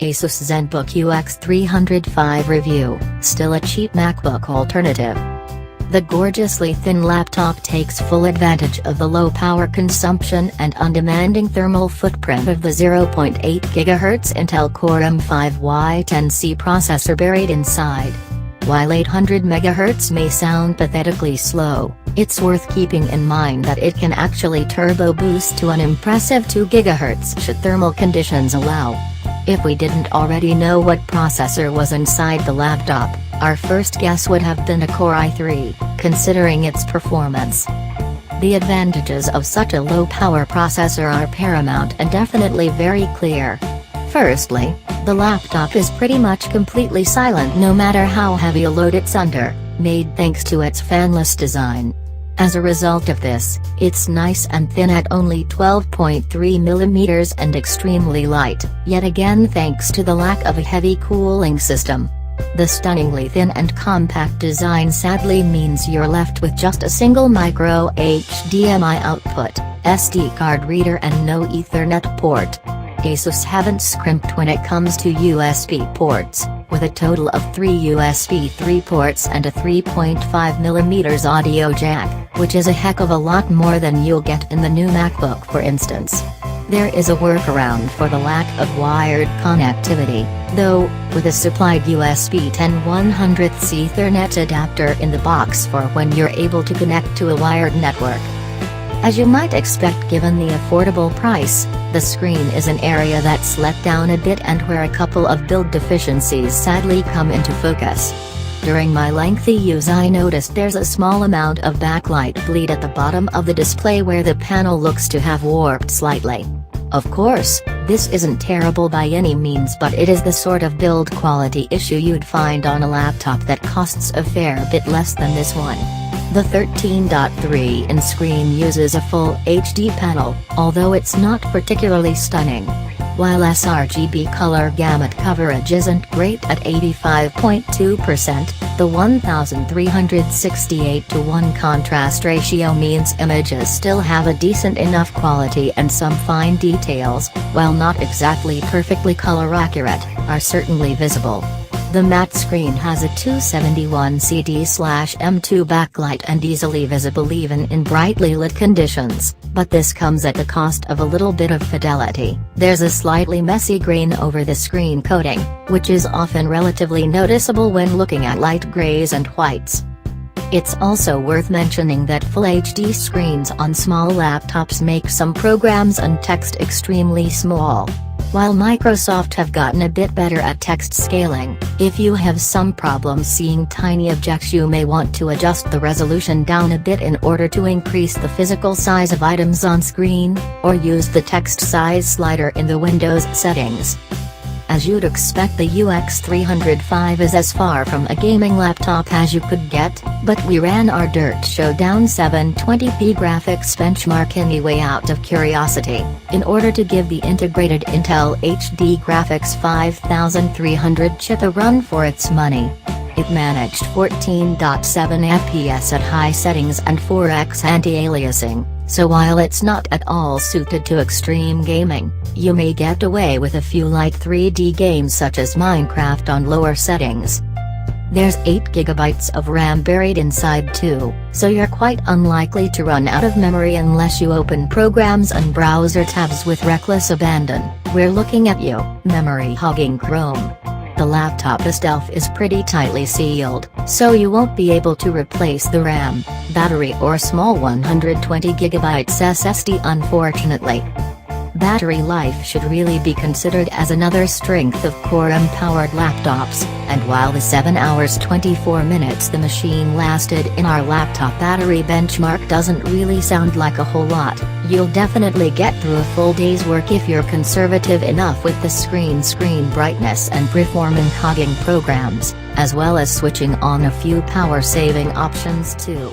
Asus Zenbook Ux305 review, still a cheap MacBook alternative. The gorgeously thin laptop takes full advantage of the low power consumption and undemanding thermal footprint of the 0.8 GHz Intel Core M5Y10C processor buried inside. While 800 MHz may sound pathetically slow, it's worth keeping in mind that it can actually turbo boost to an impressive 2 GHz should thermal conditions allow. If we didn't already know what processor was inside the laptop, our first guess would have been a Core i3, considering its performance. The advantages of such a low-power processor are paramount and definitely very clear. Firstly, the laptop is pretty much completely silent no matter how heavy a load it's under, made thanks to its fanless design. As a result of this, it's nice and thin at only 12.3 mm and extremely light, yet again thanks to the lack of a heavy cooling system. The stunningly thin and compact design sadly means you're left with just a single micro HDMI output, SD card reader and no Ethernet port. Asus haven't scrimped when it comes to USB ports, with a total of 3 USB 3 ports and a 3.5mm audio jack, which is a heck of a lot more than you'll get in the new MacBook for instance. There is a workaround for the lack of wired connectivity, though, with a supplied USB 10/100th Ethernet adapter in the box for when you're able to connect to a wired network. As you might expect given the affordable price, the screen is an area that's let down a bit and where a couple of build deficiencies sadly come into focus. During my lengthy use I noticed there's a small amount of backlight bleed at the bottom of the display where the panel looks to have warped slightly. Of course, this isn't terrible by any means, but it is the sort of build quality issue you'd find on a laptop that costs a fair bit less than this one. The 13.3-inch screen uses a full HD panel, although it's not particularly stunning. While sRGB color gamut coverage isn't great at 85.2%, the 1368:1 contrast ratio means images still have a decent enough quality and some fine details, while not exactly perfectly color accurate, are certainly visible. The matte screen has a 271 CD/M2 backlight and easily visible even in brightly lit conditions, but this comes at the cost of a little bit of fidelity. There's a slightly messy grain over the screen coating, which is often relatively noticeable when looking at light grays and whites. It's also worth mentioning that Full HD screens on small laptops make some programs and text extremely small. While Microsoft have gotten a bit better at text scaling, if you have some problems seeing tiny objects you may want to adjust the resolution down a bit in order to increase the physical size of items on screen, or use the text size slider in the Windows settings. As you'd expect, the Ux305 is as far from a gaming laptop as you could get, but we ran our dirt showdown 720p graphics benchmark anyway out of curiosity, in order to give the integrated Intel HD Graphics 5300 chip a run for its money. It managed 14.7 FPS at high settings and 4x anti-aliasing, so while it's not at all suited to extreme gaming, you may get away with a few light 3D games such as Minecraft on lower settings. There's 8 GB of RAM buried inside too, so you're quite unlikely to run out of memory unless you open programs and browser tabs with reckless abandon. We're looking at you, memory hogging Chrome. The laptop itself is pretty tightly sealed, so you won't be able to replace the RAM, battery or small 120 GB SSD unfortunately. Battery life should really be considered as another strength of Core M-powered laptops, and while the 7 hours 24 minutes the machine lasted in our laptop battery benchmark doesn't really sound like a whole lot, you'll definitely get through a full day's work if you're conservative enough with the screen brightness and performing hogging programs, as well as switching on a few power-saving options too.